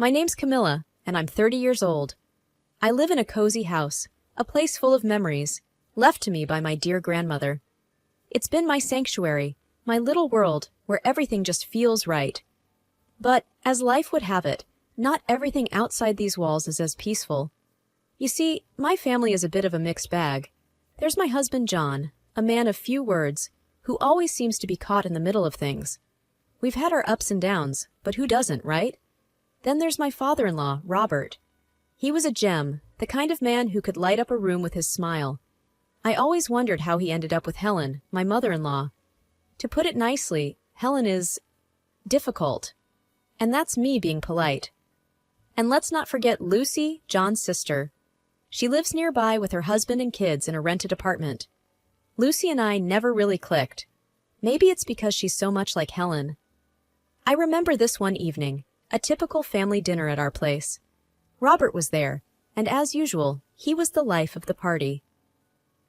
My name's Camilla, and I'm 30 years old. I live in a cozy house, a place full of memories, left to me by my dear grandmother. It's been my sanctuary, my little world, where everything just feels right. But, as life would have it, not everything outside these walls is as peaceful. You see, my family is a bit of a mixed bag. There's my husband John, a man of few words, who always seems to be caught in the middle of things. We've had our ups and downs, but who doesn't, right? Then there's my father-in-law, Robert. He was a gem, the kind of man who could light up a room with his smile. I always wondered how he ended up with Helen, my mother-in-law. To put it nicely, Helen is difficult. And that's me being polite. And let's not forget Lucy, John's sister. She lives nearby with her husband and kids in a rented apartment. Lucy and I never really clicked. Maybe it's because she's so much like Helen. I remember this one evening, a typical family dinner at our place. Robert was there, and as usual, he was the life of the party.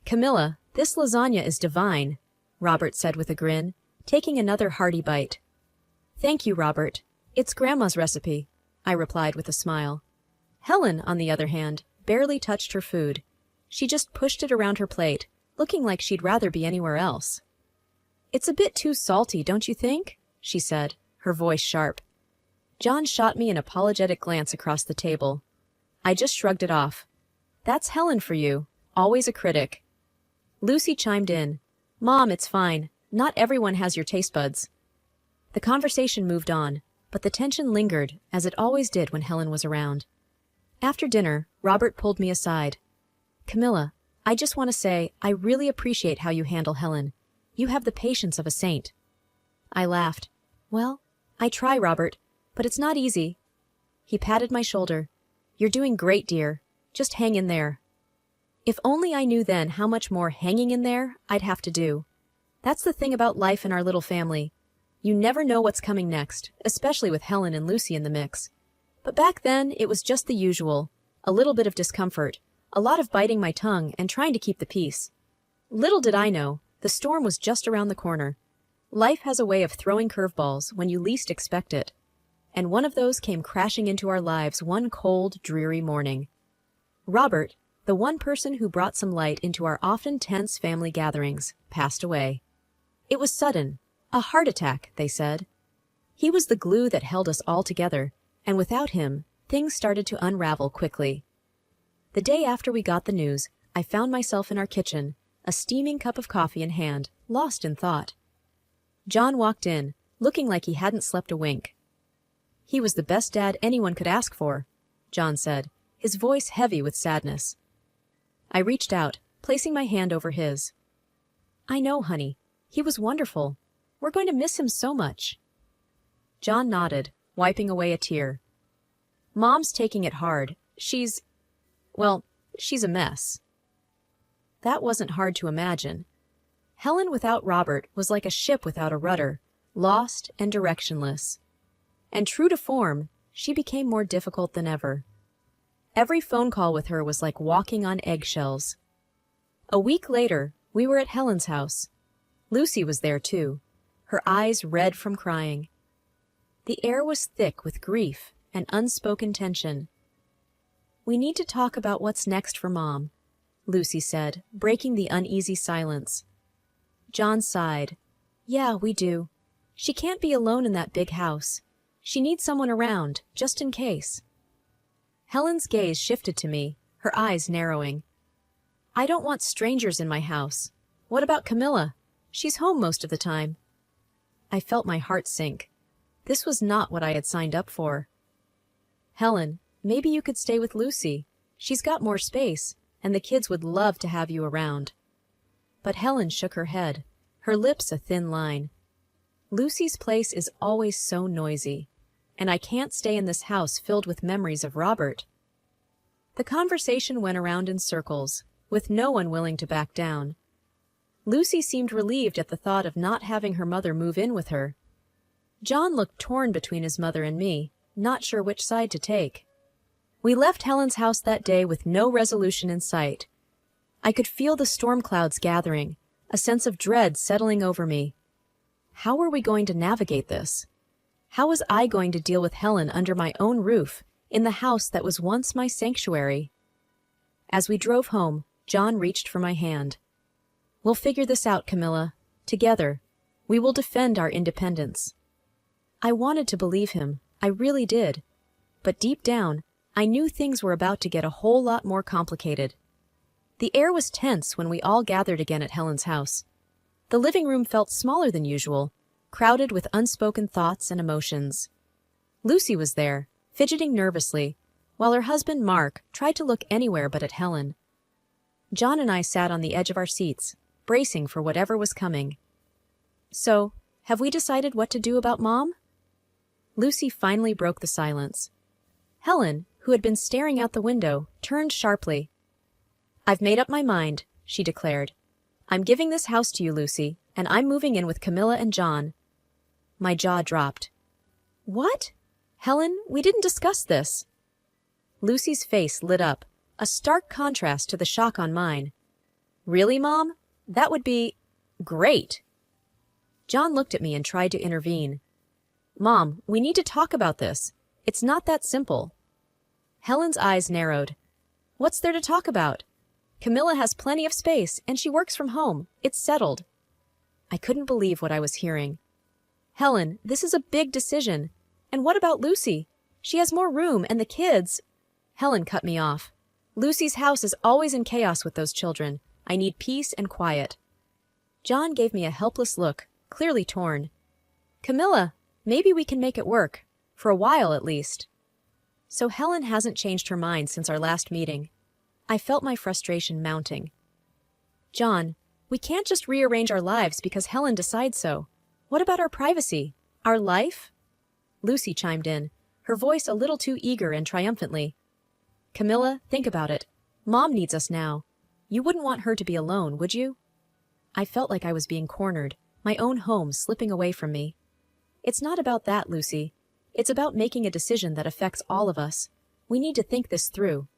"Camilla, this lasagna is divine," Robert said with a grin, taking another hearty bite. "Thank you, Robert. It's Grandma's recipe," I replied with a smile. Helen, on the other hand, barely touched her food. She just pushed it around her plate, looking like she'd rather be anywhere else. "It's a bit too salty, don't you think?" she said, her voice sharp. John shot me an apologetic glance across the table. I just shrugged it off. "That's Helen for you, always a critic." Lucy chimed in. "Mom, it's fine. Not everyone has your taste buds." The conversation moved on, but the tension lingered, as it always did when Helen was around. After dinner, Robert pulled me aside. "Camilla, I just want to say I really appreciate how you handle Helen. You have the patience of a saint." I laughed. "Well, I try, Robert, but it's not easy." He patted my shoulder. "You're doing great, dear. Just hang in there." If only I knew then how much more hanging in there I'd have to do. That's the thing about life in our little family. You never know what's coming next, especially with Helen and Lucy in the mix. But back then, it was just the usual. A little bit of discomfort, a lot of biting my tongue and trying to keep the peace. Little did I know, the storm was just around the corner. Life has a way of throwing curveballs when you least expect it. And one of those came crashing into our lives one cold, dreary morning. Robert, the one person who brought some light into our often tense family gatherings, passed away. It was sudden. A heart attack, they said. He was the glue that held us all together, and without him, things started to unravel quickly. The day after we got the news, I found myself in our kitchen, a steaming cup of coffee in hand, lost in thought. John walked in, looking like he hadn't slept a wink. "He was the best dad anyone could ask for," John said, his voice heavy with sadness. I reached out, placing my hand over his. "I know, honey. He was wonderful. We're going to miss him so much." John nodded, wiping away a tear. "Mom's taking it hard. She's a mess." That wasn't hard to imagine. Helen without Robert was like a ship without a rudder, lost and directionless. And true to form, she became more difficult than ever. Every phone call with her was like walking on eggshells. A week later, we were at Helen's house. Lucy was there too, her eyes red from crying. The air was thick with grief and unspoken tension. "We need to talk about what's next for Mom," Lucy said, breaking the uneasy silence. John sighed. "Yeah, we do. She can't be alone in that big house. She needs someone around, just in case." Helen's gaze shifted to me, her eyes narrowing. "I don't want strangers in my house. What about Camilla? She's home most of the time." I felt my heart sink. This was not what I had signed up for. "Helen, maybe you could stay with Lucy. She's got more space, and the kids would love to have you around." But Helen shook her head, her lips a thin line. "Lucy's place is always so noisy, and I can't stay in this house filled with memories of Robert." The conversation went around in circles, with no one willing to back down. Lucy seemed relieved at the thought of not having her mother move in with her. John looked torn between his mother and me, not sure which side to take. We left Helen's house that day with no resolution in sight. I could feel the storm clouds gathering, a sense of dread settling over me. How were we going to navigate this? How was I going to deal with Helen under my own roof, in the house that was once my sanctuary? As we drove home, John reached for my hand. "We'll figure this out, Camilla. Together. We will defend our independence." I wanted to believe him, I really did. But deep down, I knew things were about to get a whole lot more complicated. The air was tense when we all gathered again at Helen's house. The living room felt smaller than usual, crowded with unspoken thoughts and emotions. Lucy was there, fidgeting nervously, while her husband Mark tried to look anywhere but at Helen. John and I sat on the edge of our seats, bracing for whatever was coming. "So, have we decided what to do about Mom?" Lucy finally broke the silence. Helen, who had been staring out the window, turned sharply. "I've made up my mind," she declared. "I'm giving this house to you, Lucy, and I'm moving in with Camilla and John." My jaw dropped. "What? Helen, we didn't discuss this." Lucy's face lit up, a stark contrast to the shock on mine. "Really, Mom? That would be great." John looked at me and tried to intervene. "Mom, we need to talk about this. It's not that simple." Helen's eyes narrowed. "What's there to talk about? Camilla has plenty of space, and she works from home. It's settled." I couldn't believe what I was hearing. "Helen, this is a big decision. And what about Lucy? She has more room, and the kids—" Helen cut me off. "Lucy's house is always in chaos with those children. I need peace and quiet." John gave me a helpless look, clearly torn. "Camilla, maybe we can make it work. For a while, at least." So Helen hasn't changed her mind since our last meeting. I felt my frustration mounting. "John, we can't just rearrange our lives because Helen decides so. What about our privacy? Our life?" Lucy chimed in, her voice a little too eager and triumphantly. "Camilla, think about it. Mom needs us now. You wouldn't want her to be alone, would you?" I felt like I was being cornered, my own home slipping away from me. "It's not about that, Lucy. It's about making a decision that affects all of us. We need to think this through."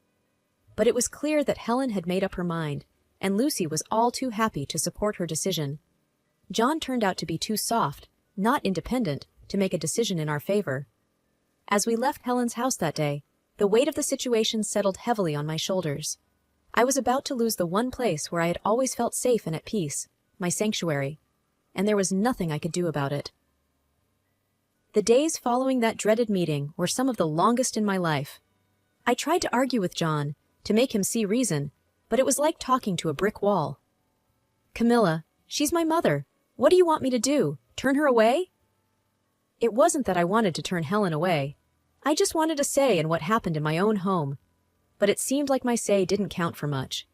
But it was clear that Helen had made up her mind, and Lucy was all too happy to support her decision. John turned out to be too soft, not independent, to make a decision in our favor. As we left Helen's house that day, the weight of the situation settled heavily on my shoulders. I was about to lose the one place where I had always felt safe and at peace, my sanctuary, and there was nothing I could do about it. The days following that dreaded meeting were some of the longest in my life. I tried to argue with John, to make him see reason, but it was like talking to a brick wall. "Camilla, she's my mother. What do you want me to do? Turn her away?" It wasn't that I wanted to turn Helen away. I just wanted a say in what happened in my own home. But it seemed like my say didn't count for much.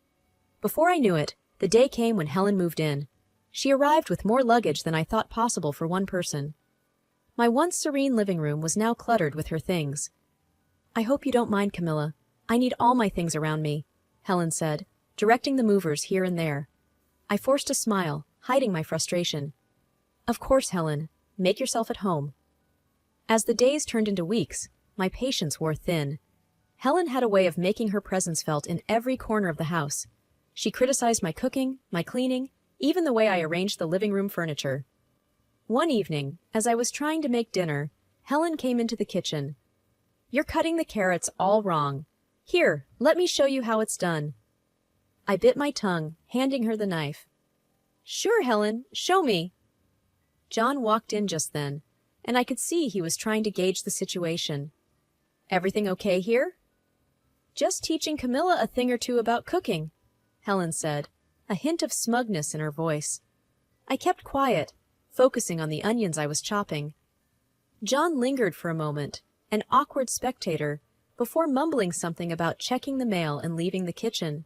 Before I knew it, the day came when Helen moved in. She arrived with more luggage than I thought possible for one person. My once serene living room was now cluttered with her things. "I hope you don't mind, Camilla. I need all my things around me," Helen said, directing the movers here and there. I forced a smile, hiding my frustration. "Of course, Helen. Make yourself at home." As the days turned into weeks, my patience wore thin. Helen had a way of making her presence felt in every corner of the house. She criticized my cooking, my cleaning, even the way I arranged the living room furniture. One evening, as I was trying to make dinner, Helen came into the kitchen. "You're cutting the carrots all wrong. Here, let me show you how it's done." I bit my tongue, handing her the knife. "Sure, Helen, show me." John walked in just then, and I could see he was trying to gauge the situation. "Everything okay here?" "Just teaching Camilla a thing or two about cooking," Helen said, a hint of smugness in her voice. I kept quiet, focusing on the onions I was chopping. John lingered for a moment, an awkward spectator, before mumbling something about checking the mail and leaving the kitchen.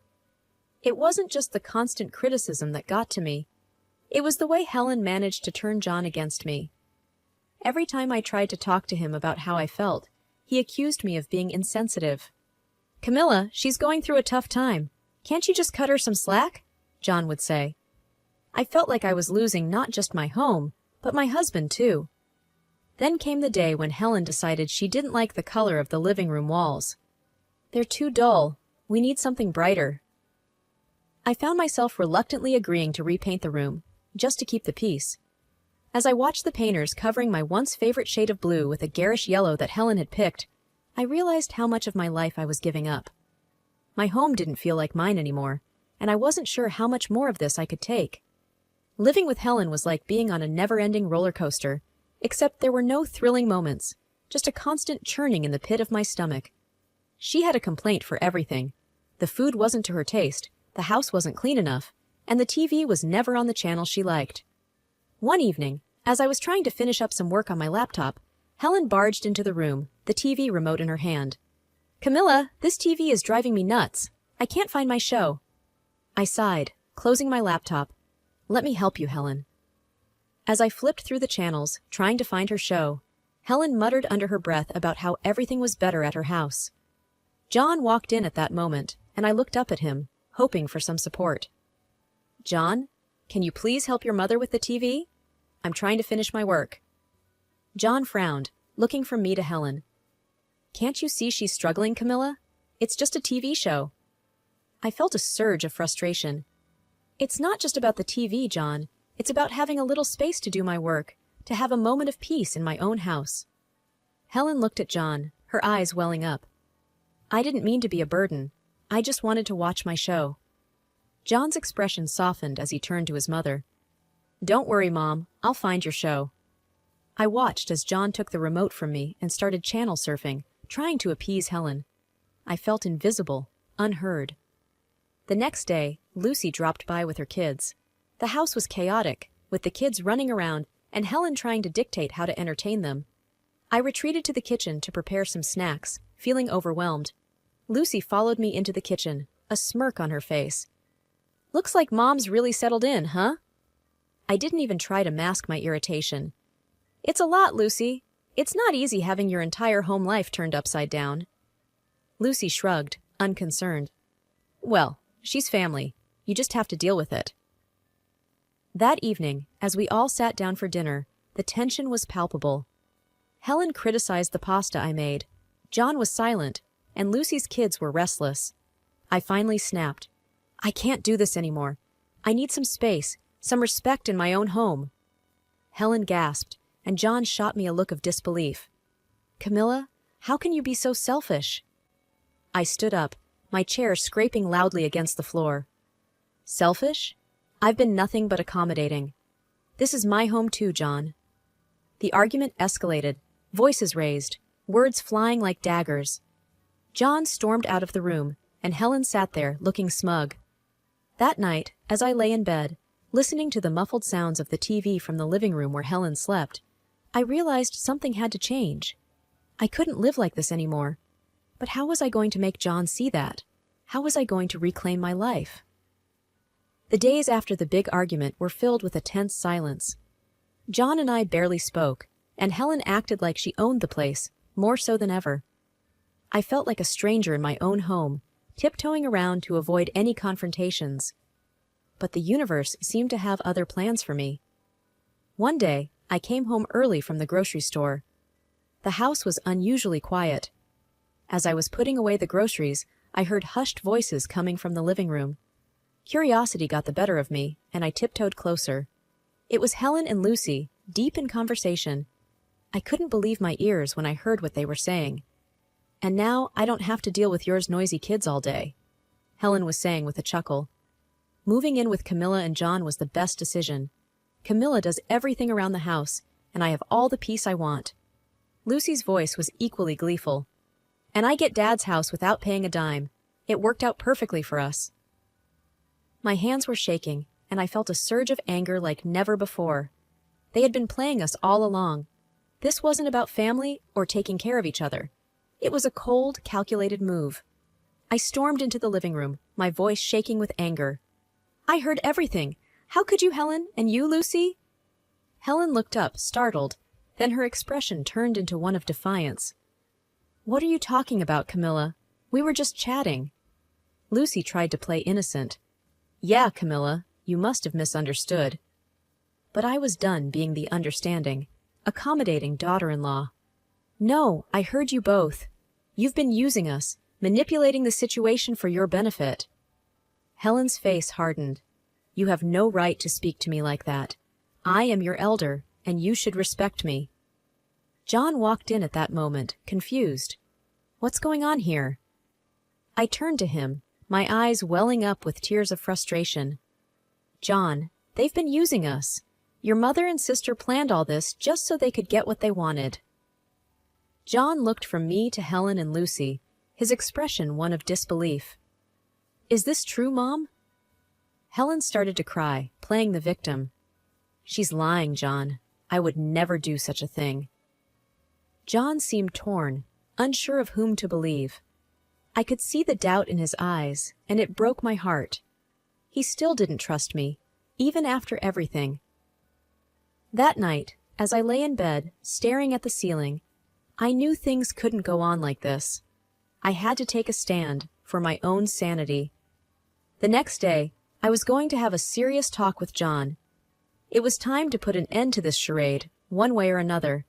It wasn't just the constant criticism that got to me. It was the way Helen managed to turn John against me. Every time I tried to talk to him about how I felt, he accused me of being insensitive. "Camilla, she's going through a tough time. Can't you just cut her some slack?" John would say. I felt like I was losing not just my home, but my husband too. Then came the day when Helen decided she didn't like the color of the living room walls. "They're too dull. We need something brighter." I found myself reluctantly agreeing to repaint the room, just to keep the peace. As I watched the painters covering my once favorite shade of blue with a garish yellow that Helen had picked, I realized how much of my life I was giving up. My home didn't feel like mine anymore, and I wasn't sure how much more of this I could take. Living with Helen was like being on a never-ending roller coaster, except there were no thrilling moments, just a constant churning in the pit of my stomach. She had a complaint for everything. The food wasn't to her taste, the house wasn't clean enough, and the TV was never on the channel she liked. One evening, as I was trying to finish up some work on my laptop, Helen barged into the room, the TV remote in her hand. "Camilla, this TV is driving me nuts. I can't find my show." I sighed, closing my laptop. "Let me help you, Helen." As I flipped through the channels, trying to find her show, Helen muttered under her breath about how everything was better at her house. John walked in at that moment, and I looked up at him, hoping for some support. "John, can you please help your mother with the TV? I'm trying to finish my work." John frowned, looking from me to Helen. "Can't you see she's struggling, Camilla? It's just a TV show." I felt a surge of frustration. "It's not just about the TV, John. It's about having a little space to do my work, to have a moment of peace in my own house." Helen looked at John, her eyes welling up. "I didn't mean to be a burden. I just wanted to watch my show." John's expression softened as he turned to his mother. "Don't worry, Mom. I'll find your show." I watched as John took the remote from me and started channel surfing, trying to appease Helen. I felt invisible, unheard. The next day, Lucy dropped by with her kids. The house was chaotic, with the kids running around and Helen trying to dictate how to entertain them. I retreated to the kitchen to prepare some snacks, feeling overwhelmed. Lucy followed me into the kitchen, a smirk on her face. "Looks like Mom's really settled in, huh?" I didn't even try to mask my irritation. "It's a lot, Lucy. It's not easy having your entire home life turned upside down." Lucy shrugged, unconcerned. "Well, she's family. You just have to deal with it." That evening, as we all sat down for dinner, the tension was palpable. Helen criticized the pasta I made. John was silent, and Lucy's kids were restless. I finally snapped. "I can't do this anymore. I need some space, some respect in my own home." Helen gasped, and John shot me a look of disbelief. "Camilla, how can you be so selfish?" I stood up, my chair scraping loudly against the floor. "Selfish? I've been nothing but accommodating. This is my home too, John." The argument escalated, voices raised, words flying like daggers. John stormed out of the room, and Helen sat there, looking smug. That night, as I lay in bed, listening to the muffled sounds of the TV from the living room where Helen slept, I realized something had to change. I couldn't live like this anymore. But how was I going to make John see that? How was I going to reclaim my life? The days after the big argument were filled with a tense silence. John and I barely spoke, and Helen acted like she owned the place, more so than ever. I felt like a stranger in my own home, tiptoeing around to avoid any confrontations. But the universe seemed to have other plans for me. One day, I came home early from the grocery store. The house was unusually quiet. As I was putting away the groceries, I heard hushed voices coming from the living room. Curiosity got the better of me, and I tiptoed closer. It was Helen and Lucy, deep in conversation. I couldn't believe my ears when I heard what they were saying. "And now I don't have to deal with yours noisy kids all day," Helen was saying with a chuckle. Moving in with Camilla and John was the best decision. Camilla does everything around the house, and I have all the peace I want. Lucy's voice was equally gleeful. "And I get Dad's house without paying a dime. It worked out perfectly for us." My hands were shaking, and I felt a surge of anger like never before. They had been playing us all along. This wasn't about family or taking care of each other. It was a cold, calculated move. I stormed into the living room, my voice shaking with anger. "I heard everything. How could you, Helen? And you, Lucy?" Helen looked up, startled. Then her expression turned into one of defiance. "What are you talking about, Camilla? We were just chatting." Lucy tried to play innocent. "Yeah, Camilla, you must have misunderstood." But I was done being the understanding, accommodating daughter-in-law. "No, I heard you both. You've been using us, manipulating the situation for your benefit." Helen's face hardened. "You have no right to speak to me like that. I am your elder, and you should respect me." John walked in at that moment, confused. "What's going on here?" I turned to him, my eyes welling up with tears of frustration. "John, they've been using us. Your mother and sister planned all this just so they could get what they wanted." John looked from me to Helen and Lucy, his expression one of disbelief. "Is this true, Mom?" Helen started to cry, playing the victim. "She's lying, John. I would never do such a thing." John seemed torn, unsure of whom to believe. I could see the doubt in his eyes, and it broke my heart. He still didn't trust me, even after everything. That night, as I lay in bed, staring at the ceiling, I knew things couldn't go on like this. I had to take a stand for my own sanity. The next day, I was going to have a serious talk with John. It was time to put an end to this charade, one way or another.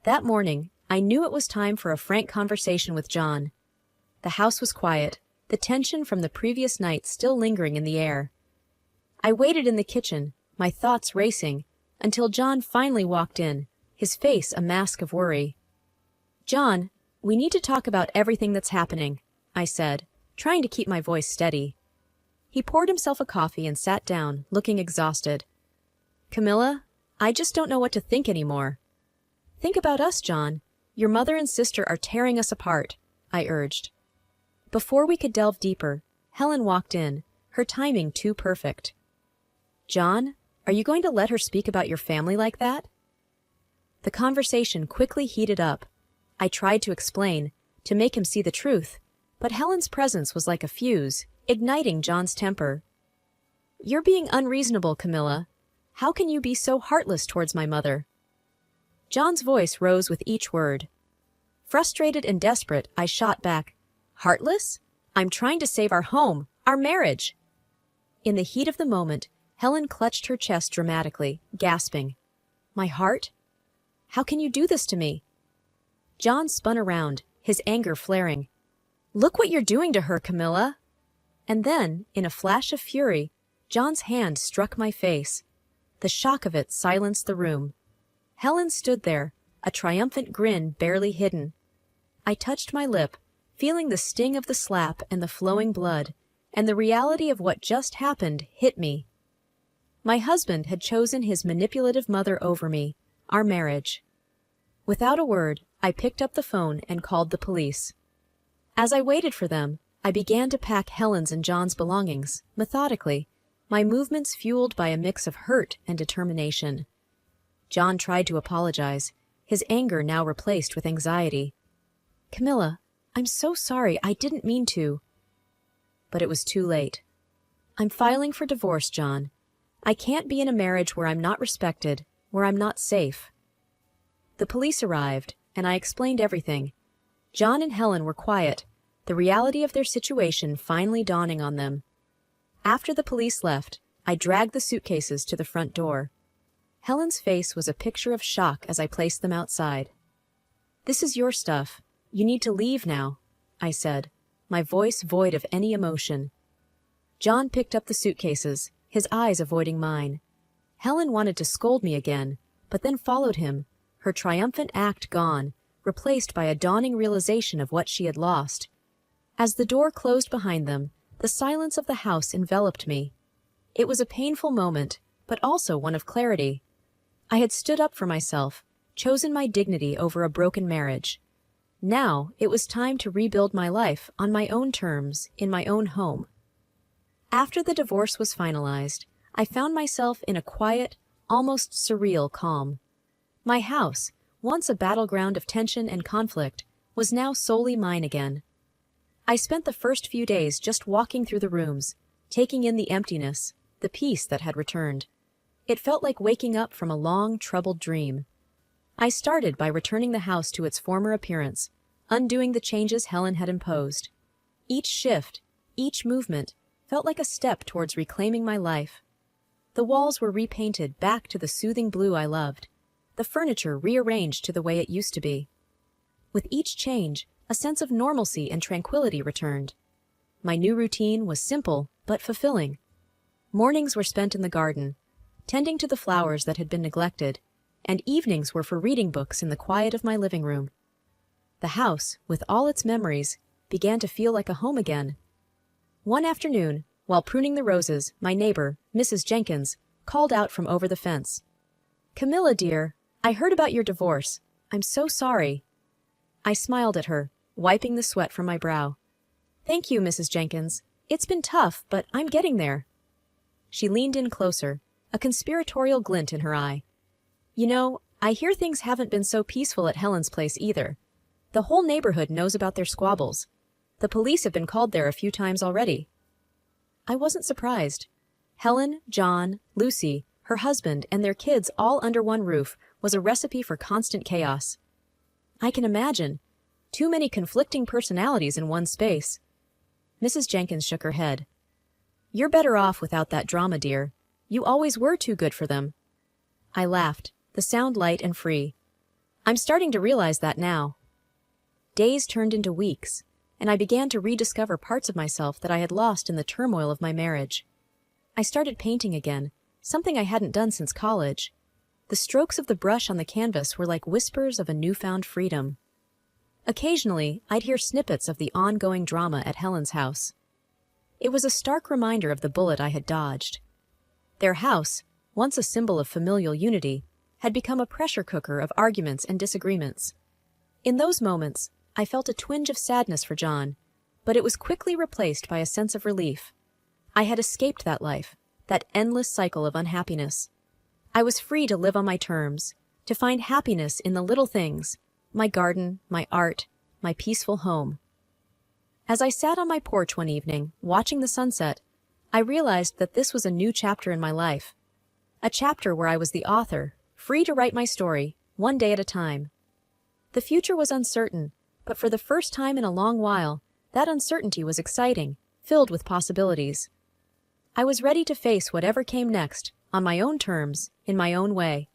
That morning, I knew it was time for a frank conversation with John. The house was quiet, the tension from the previous night still lingering in the air. I waited in the kitchen, my thoughts racing, until John finally walked in, his face a mask of worry. "John, we need to talk about everything that's happening," I said, trying to keep my voice steady. He poured himself a coffee and sat down, looking exhausted. "Camilla, I just don't know what to think anymore." "Think about us, John. Your mother and sister are tearing us apart," I urged. Before we could delve deeper, Helen walked in, her timing too perfect. "John, are you going to let her speak about your family like that?" The conversation quickly heated up. I tried to explain, to make him see the truth, but Helen's presence was like a fuse, igniting John's temper. "You're being unreasonable, Camilla. How can you be so heartless towards my mother?" John's voice rose with each word. Frustrated and desperate, I shot back, "Heartless? I'm trying to save our home, our marriage." In the heat of the moment, Helen clutched her chest dramatically, gasping, "My heart? How can you do this to me?" John spun around, his anger flaring. "Look what you're doing to her, Camilla!" And then, in a flash of fury, John's hand struck my face. The shock of it silenced the room. Helen stood there, a triumphant grin barely hidden. I touched my lip, feeling the sting of the slap and the flowing blood, and the reality of what just happened hit me. My husband had chosen his manipulative mother over me, our marriage. Without a word, I picked up the phone and called the police. As I waited for them, I began to pack Helen's and John's belongings, methodically, my movements fueled by a mix of hurt and determination. John tried to apologize, his anger now replaced with anxiety. "Camilla, I'm so sorry, I didn't mean to." But it was too late. "I'm filing for divorce, John. I can't be in a marriage where I'm not respected, where I'm not safe." The police arrived, and I explained everything. John and Helen were quiet, the reality of their situation finally dawning on them. After the police left, I dragged the suitcases to the front door. Helen's face was a picture of shock as I placed them outside. "This is your stuff. You need to leave now," I said, my voice void of any emotion. John picked up the suitcases, his eyes avoiding mine. Helen wanted to scold me again, but then followed him, her triumphant act gone, replaced by a dawning realization of what she had lost. As the door closed behind them, the silence of the house enveloped me. It was a painful moment, but also one of clarity. I had stood up for myself, chosen my dignity over a broken marriage. Now it was time to rebuild my life on my own terms, in my own home. After the divorce was finalized, I found myself in a quiet, almost surreal calm. My house, once a battleground of tension and conflict, was now solely mine again. I spent the first few days just walking through the rooms, taking in the emptiness, the peace that had returned. It felt like waking up from a long, troubled dream. I started by returning the house to its former appearance, undoing the changes Helen had imposed. Each shift, each movement, felt like a step towards reclaiming my life. The walls were repainted back to the soothing blue I loved, the furniture rearranged to the way it used to be. With each change, a sense of normalcy and tranquility returned. My new routine was simple but fulfilling. Mornings were spent in the garden, tending to the flowers that had been neglected, and evenings were for reading books in the quiet of my living room. The house, with all its memories, began to feel like a home again. One afternoon, while pruning the roses, my neighbor, Mrs. Jenkins, called out from over the fence. "Camilla, dear, I heard about your divorce. I'm so sorry." I smiled at her, wiping the sweat from my brow. "Thank you, Mrs. Jenkins. It's been tough, but I'm getting there." She leaned in closer, a conspiratorial glint in her eye. "You know, I hear things haven't been so peaceful at Helen's place either. The whole neighborhood knows about their squabbles. The police have been called there a few times already." I wasn't surprised. Helen, John, Lucy, her husband, and their kids all under one roof was a recipe for constant chaos. I can imagine. Too many conflicting personalities in one space. Mrs. Jenkins shook her head. "You're better off without that drama, dear. You always were too good for them." I laughed, the sound light and free. "I'm starting to realize that now." Days turned into weeks, and I began to rediscover parts of myself that I had lost in the turmoil of my marriage. I started painting again, something I hadn't done since college. The strokes of the brush on the canvas were like whispers of a newfound freedom. Occasionally, I'd hear snippets of the ongoing drama at Helen's house. It was a stark reminder of the bullet I had dodged. Their house, once a symbol of familial unity, had become a pressure cooker of arguments and disagreements. In those moments, I felt a twinge of sadness for John, but it was quickly replaced by a sense of relief. I had escaped that life, that endless cycle of unhappiness. I was free to live on my terms, to find happiness in the little things, my garden, my art, my peaceful home. As I sat on my porch one evening, watching the sunset, I realized that this was a new chapter in my life. A chapter where I was the author, free to write my story, one day at a time. The future was uncertain, but for the first time in a long while, that uncertainty was exciting, filled with possibilities. I was ready to face whatever came next, on my own terms, in my own way.